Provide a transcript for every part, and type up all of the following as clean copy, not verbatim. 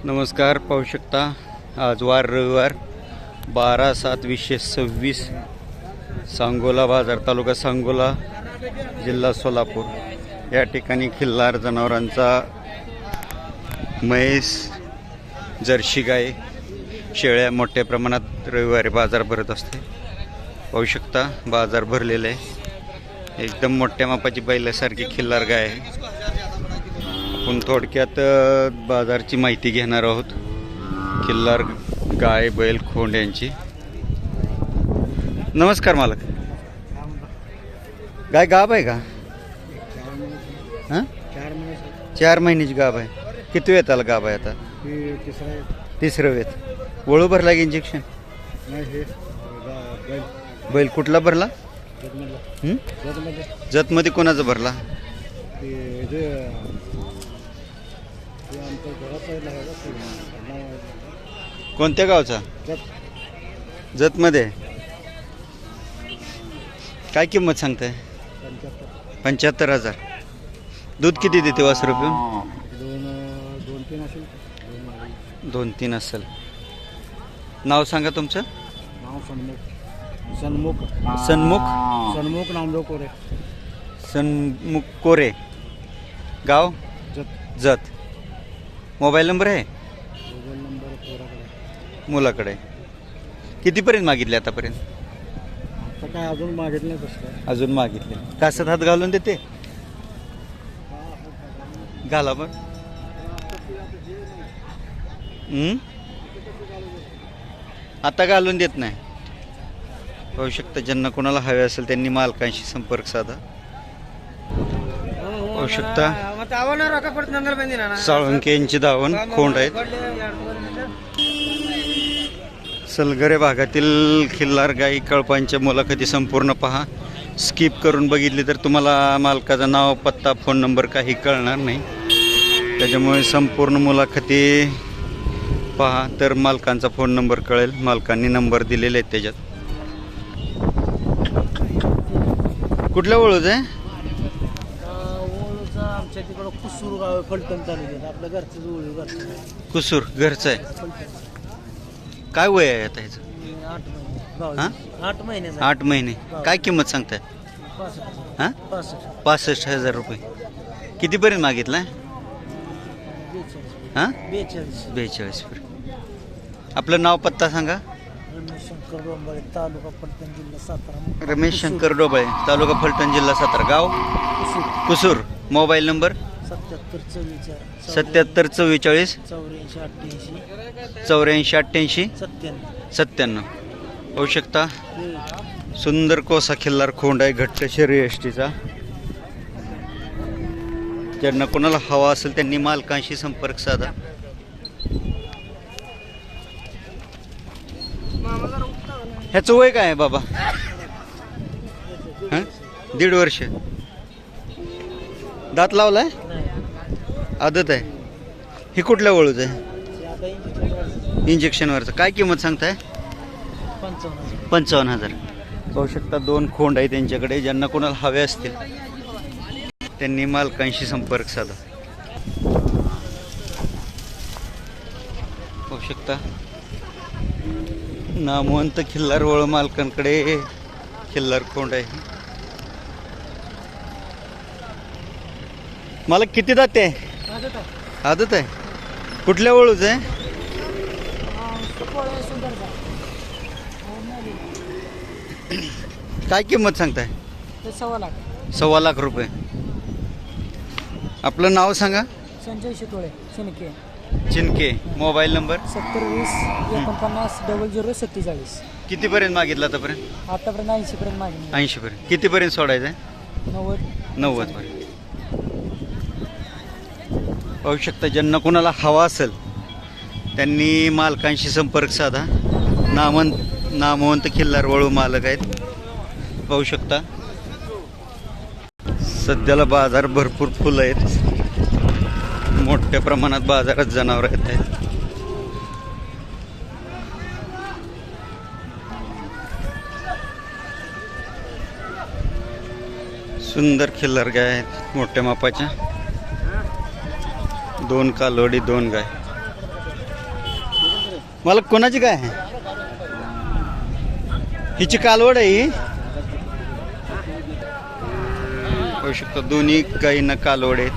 नमस्कार, पाहू शकता आज वार रविवार 12/7/2026 सांगोला बाजार, तालुका सांगोला, जिल्हा सोलापूर या ठिकाणी खिल्लार जनावरांचा म्हैस, जर्सी गाय, शेळ्या मोठ्या प्रमाणात रविवारी बाजार भरत असते. पाहू शकता बाजार भरलेला आहे. एकदम मोठ्या मापाची बैलासारखी खिल्लार गाय आहे. आपण थोडक्यात बाजारची माहिती घेणार आहोत. खिल्लार गाय, बैल, खोंड यांची. नमस्कार मालक. गाय गाभ आहे का? हां, 4 महिन्याची गाभ आहे. किती वेळ आला गाभ आहे? आता तिसरं वेत. वळू भरला की इंजेक्शन? बैल कुठला भरला? जतमध्ये कोणाचा भरला? कोणत्या गावचा? जतमध्ये. काय किंमत सांगताय? 75,000. दूध किती देते वासरू पिऊन? 2-3 असेल. नाव सांगा तुमचं. सन्मुख नामदेव कोरे. सन्मुख कोरे. गाव? जत. मोबाईल नंबर आहे? मुलाकडे. कितीपर्यंत मागितले आतापर्यंत? आता काय अजून मागितलं तसं? अजून मागितले. कासत हात घालून देते? घाला बरं. आता घालून देत नाही. पाहू शकता, ज्यांना कोणाला हवे असेल त्यांनी मालकांशी संपर्क साधा. पाहू शकता साळुंके यांची धावण खोंड आहेत. सलगरे भागातील खिल्लार गाई कळपांच्या मुलाखती संपूर्ण पहा. स्किप करून बघितली तर तुम्हाला मालकाचं नाव, पत्ता, फोन नंबर काही कळणार नाही. त्याच्यामुळे संपूर्ण मुलाखती पहा तर मालकांचा फोन नंबर कळेल. मालकांनी नंबर दिलेले आहेत त्याच्यात. कुठल्या ओळूच आहे? आमच्या तिकडं कुसूर गाव, फलटण तालुक्यात. आपल्या घरचं ओळू. कुसूर घरचं आहे. काय वय आहे आता ह्याचं? 8 महिने. 8 महिने. काय किंमत सांगताय? 65,000 रुपये. कितीपर्यंत मागितला? 42 पर्यंत. आपलं नाव, पत्ता सांगा. रमेश शंकर डोंबळे, तालुका फलटण, जिल्हा सातारा. रमेश शंकर डोबळे, तालुका फलटण, जिल्हा सातारा. गाव? कुसूर. Mobile number? 77 44 84 88 97. होऊ शकता. सुंदर कोसा खिल्लार खोंड आहे, घट्ट शरीर यष्टीचा. ज्यांना कोणाला हवा असेल त्यांनी मालकांशी संपर्क साधा. ह्याचं वय काय आहे बाबा? 1.5 वर्ष. दात लावलाय? आदत आहे. हे कुठल्या वळूच आहे? इंजेक्शनवरचं. काय किंमत सांगताय? 55,000. पाहू शकता 2 खोंड आहे त्यांच्याकडे. ज्यांना कोणाला हवे असतील त्यांनी मालकांशी संपर्क साधा. पाहू शकता नामवंत खिल्लार वळ मालकांकडे खिल्लार खोंड आहे. मला किती दाते आहे? आदत आहे. कुठल्या वळूच आहे? काय किंमत सांगताय? 1.25 लाख रुपये. आपलं नाव सांगा. संजय शितोळे, चिनके. Mobile number? 7020 49 0047. कितीपर्यंत मागितलं आतापर्यंत? आतापर्यंत 80 पर्यंत मागितलं. 80 पर्यंत. कितीपर्यंत सोडायचं आहे? 90 पर्यंत. पाहू शकता ज्यांना कोणाला हवा असेल त्यांनी मालकांशी संपर्क साधा. नामवंत खिल्लार वळू मालक आहेत. पाहू शकता सध्याला बाजार भरपूर फुलं आहेत. मोठ्या प्रमाणात बाजारात जनावर येत आहेत. सुंदर खिल्लार गाय आहेत मोठ्या मापाच्या. 2 कालवडी 2 गाय. मला कोणाची काय आहे हिची कालवड आहे ही होऊ शकतो दोन्ही गाईंना कालवड आहेत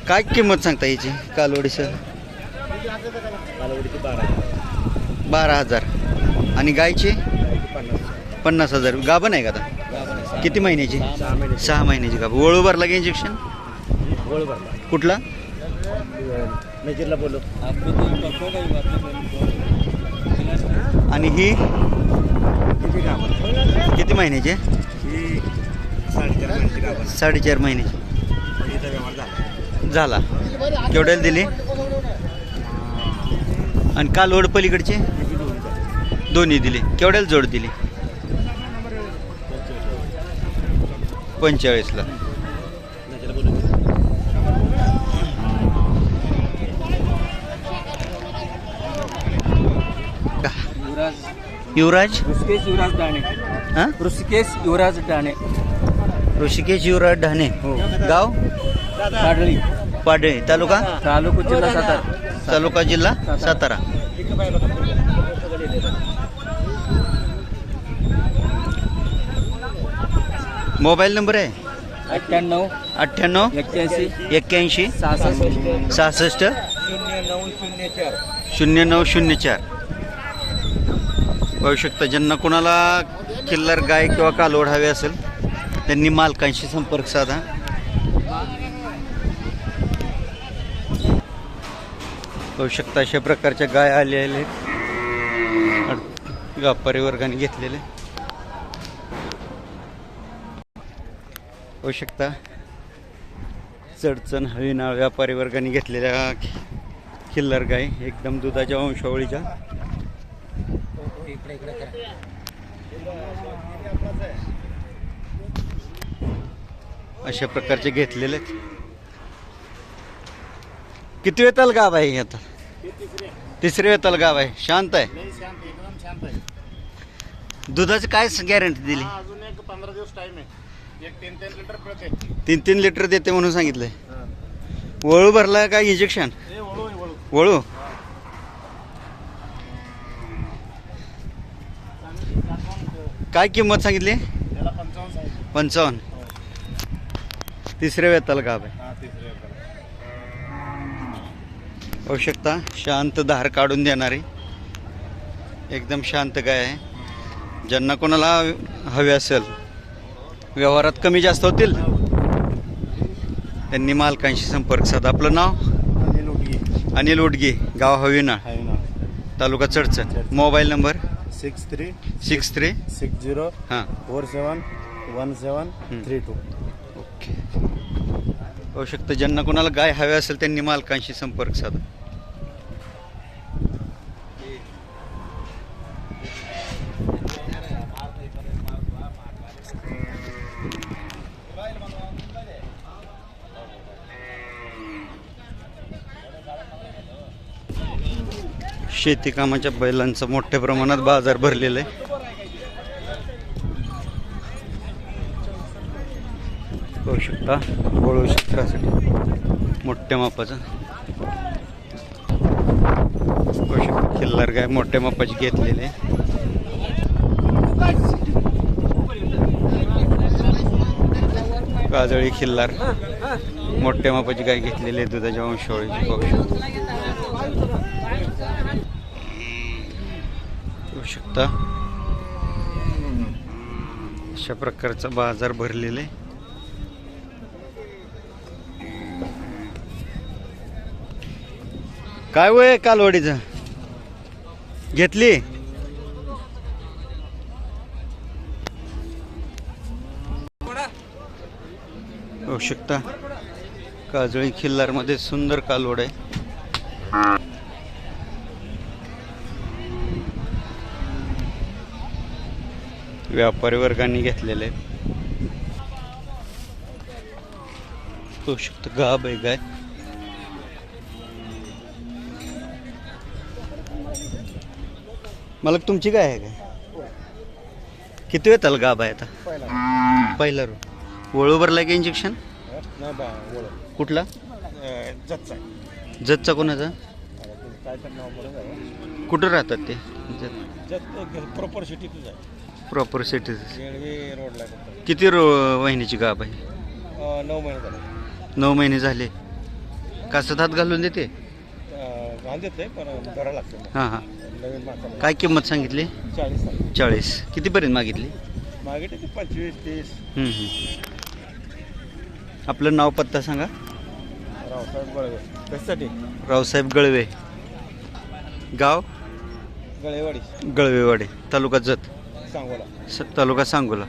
काय किंमत सांगता हिची कालवडीचं 12,000 आणि गायची 50,000 गाभण आहे का आता किती महिन्याची 6 महिन्याची गाभ वळू भरला की इंजेक्शन कुठला बोलो आणि ही किती महिन्याची 4.5 महिन्याची झाला केवढ्याला दिली आणि कालवड पलीकडची दोन्ही दिली केवढ्याला जोड दिली 45ला युवराज ऋषिकेश युवराज डाणे हां ऋषिकेश युवराज डाणे ऋषिकेश युवराज ढाणे गाव पाडळी पाडळी तालुका जिल्हा सातारा तालुका जिल्हा सातारा मोबाईल नंबर आहे 98 81 66 0904 पाहू शकता ज्यांना कोणाला किल्लर गाय किंवा कालवड हवे असेल त्यांनी मालकांशी संपर्क साधा पाहू शकता अशा प्रकारच्या गाय आलेले व्यापारी वर्गाने घेतलेले पाहू शकता चढचण हळीनाळ व्यापारी वर्गाने घेतलेल्या किल्लर गाय एकदम दुधाच्या वंशावळीच्या अशा प्रकारचे घेतलेले किती वेताल गाव आहे आता तिसरे वेताल गाव आहे शांत आहे दुधाची काय गॅरंटी दिली 15 दिवस टाइम आहे 3 लिटर पळते 3 लिटर देते म्हणून सांगितलंय वळू भरला काय इंजेक्शन वळू काय किंमत सांगितली 55 तिसऱ्या वेताला गाव आहे होऊ शकता शांत धार काढून देणारी एकदम शांत गाय आहे ज्यांना कोणाला हवे असेल व्यवहारात कमी जास्त होतील त्यांनी मालकांशी संपर्क साधा आपलं नाव अनिल उडगे गाव हवीनाळ तालुका चडचण मोबाईल नंबर 63 60 हां 471732 ओके होऊ शकतं ज्यांना कोणाला गाय हवे असेल त्यांनी मालकांशी संपर्क साधा शेती कामाच्या बैलांचा मोठ्या प्रमाणात बाजार भरलेला आहे पाहू शकता वळू क्षेत्रासाठी मोठ्या मापाचा पाहू शकता खिल्लार गाय मोठ्या मापाची घेतलेली आहे काजळी खिल्लार मोठ्या मापाची गाय घेतलेली आहे दुधाच्या वंशावळीची पाहू शकता अशा प्रकारचा बाजार भरलेला आहे काय वय कालवडीचं घेतली होऊ शकता काजळी खिल्लार मध्ये सुंदर कालवड आहे व्यापारी वर्गाने घेतलेले होऊ शकतं गाब आहे गाय मला तुमची काय आहे काय किती वेळ गाब आहे आता पहिला वळू भरला की इंजेक्शन कुठला जतचा कोणाचा काय करणार बरं आहे कुठं राहतात ते प्रॉपर सिटीतच आहे प्रॉपर सिटी रेल्वे रोडला किती वहिनीची गाभ आहे 9 महिने झाले 9 महिने झाले कासत हात घालून देते बांधत आहे पण धरा लागतं हां हां नवीन माणसाला काय किंमत सांगितली 40 कितीपर्यंत मागितली मागितले ते 25-30 आपलं नाव पत्ता सांगा रावसाहेब गळवे कशासाठी रावसाहेब गळवे गाव गळेवाडी गळवेवाडे तालुका जत सांगोला तालुका सांगोला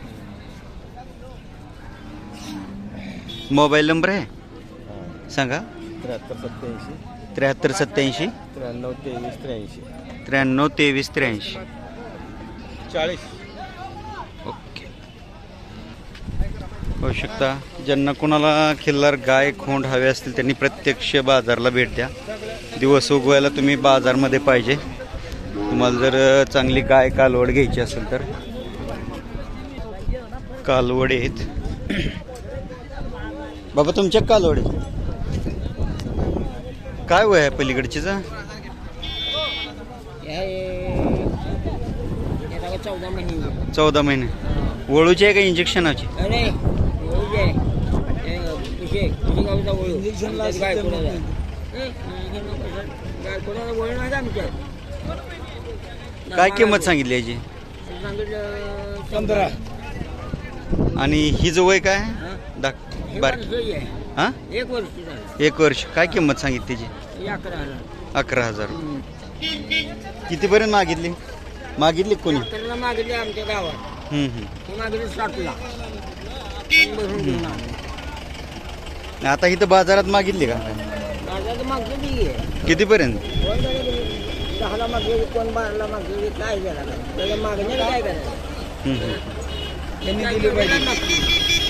मोबाईल नंबर आहे सांगा 73 87 73 87 93 23 83 93 23 83 40 ओके होऊ शकता ज्यांना कोणाला खिल्लार गाय खोंड हवे असतील त्यांनी प्रत्यक्ष बाजारला भेट द्या दिवस उगवायला तुम्ही बाजारमध्ये पाहिजे तुम्हाला जर चांगली गाय कालवड घ्यायची असेल तर कालवड आहेत बाबा तुमच्या कालवड आहेत काय वय आहे पलीकडचीच 14 महिने वळूची आहे का इंजेक्शनाची काय किंमत सांगितली याची 15 आणि ही जो वय काय बारकी हां 1 वर्ष काय किंमत सांगितली त्याची 11,000 कितीपर्यंत मागितली कोणी मागितले आमच्या गावात मागितले 7 लाख आता इथं बाजारात मागितली का कितीपर्यंत 10ला मागले कोण 12ला मागले काय झालं त्याला मागणे काय करायचं त्यांनी दिली पाहिजे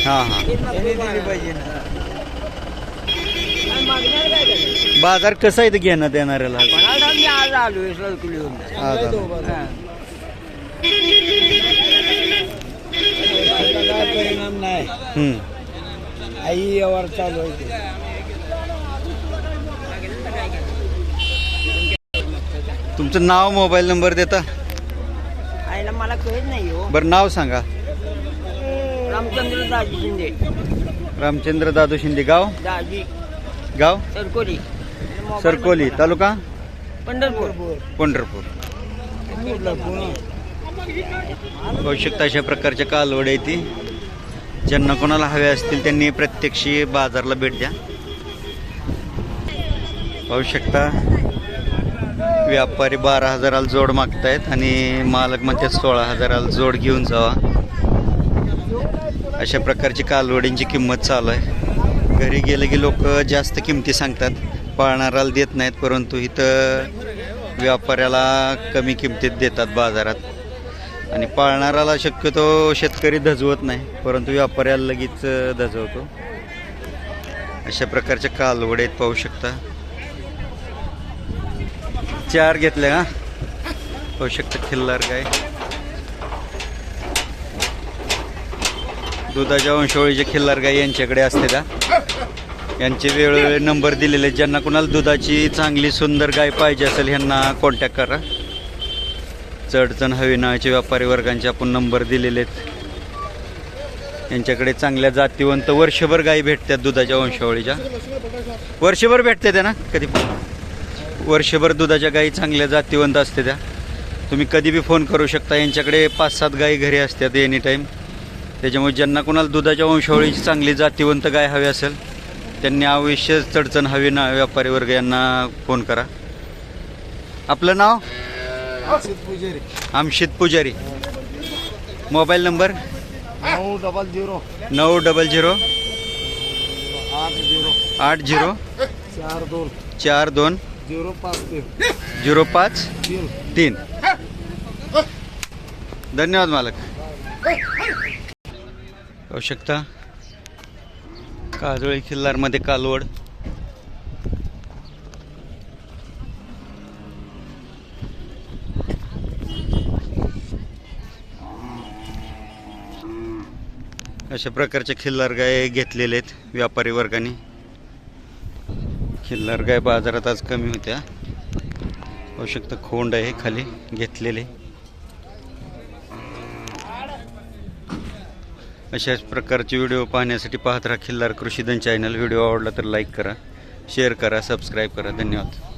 हां हां त्यांनी दिली पाहिजे ना मागणार काय करायचं बाजार कसा आहे घेणं देणाऱ्याला कोणाला मी आज आलोय सरकुल येऊन आज आलो. काय परिणाम नाही आई यावर चालू आहे तुमचं नाव मोबाईल नंबर देता आईला मला कळत नाही हो बरं नाव सांगा रामचंद्र दाजी शिंदे रामचंद्र दादू शिंदे गाव गाव सरकोली तालुका पंढरपूर होऊ शकता अशा प्रकारच्या कालवड आहे ती ज्यांना कोणाला हवे असतील त्यांनी प्रत्यक्षी बाजारला भेट द्या पाहू शकता व्यापारी 12,000ला जोड मागतायत आणि मालक म्हणतात 16,000ला जोड घेऊन जावा अशा प्रकारची कालवडींची किंमत चालू आहे घरी गेले की लोक जास्त किमती सांगतात पाळणाऱ्याला देत नाहीत परंतु इथं व्यापाऱ्याला कमी किमतीत देतात बाजारात आणि पाळणाऱ्याला शक्यतो शेतकरी धजवत नाही परंतु व्यापाऱ्याला लगेच धजवतो अशा प्रकारच्या कालवडे आहेत पाहू शकता 4 घेतले का पाहू शकता खिल्लार गाय दुधाच्या वंशावळीचे खिल्लार गाय यांच्याकडे असते का यांचे वेळोवेळी नंबर दिलेले ज्यांना कोणाला दुधाची चांगली सुंदर गाय पाहिजे असेल ह्यांना कॉन्टॅक्ट करा चढचण हवी नावाचे व्यापारी वर्गांचे आपण नंबर दिलेले आहेत यांच्याकडे चांगल्या जातीवंत वर्षभर गायी भेटतात दुधाच्या वंशावळीच्या वर्षभर भेटते त्या ना कधी वर्षभर दुधाच्या गायी चांगल्या जातीवंत असते त्या तुम्ही कधी बी फोन करू शकता यांच्याकडे 5-7 गायी घरी असतात एनी टाईम त्याच्यामुळे ज्यांना कोणाला दुधाच्या वंशावळीची चांगली जातीवंत गाय हवी असेल त्यांनी अवश्य चढचण हवी ना व्यापारी वर्ग यांना फोन करा आपलं नाव आमशित पुजारी मोबाईल नंबर 900 80 42 05 धन्यवाद मालक पाहू शकता काजोळी खिल्लारमध्ये कालवड अशा प्रकारचे खिल्लार गाय घेतलेले आहेत व्यापारी वर्गाने खिल्लार गाय बाजारात आज कमी होत्या पाहू शकता खोंड आहे खाली घेतलेले. अशाच प्रकारचे व्हिडिओ पाहण्यासाठी पाहत राहा खिल्लार कृषीधन चॅनल. व्हिडिओ आवडला तर लाईक करा, शेअर करा, सबस्क्राईब करा. धन्यवाद.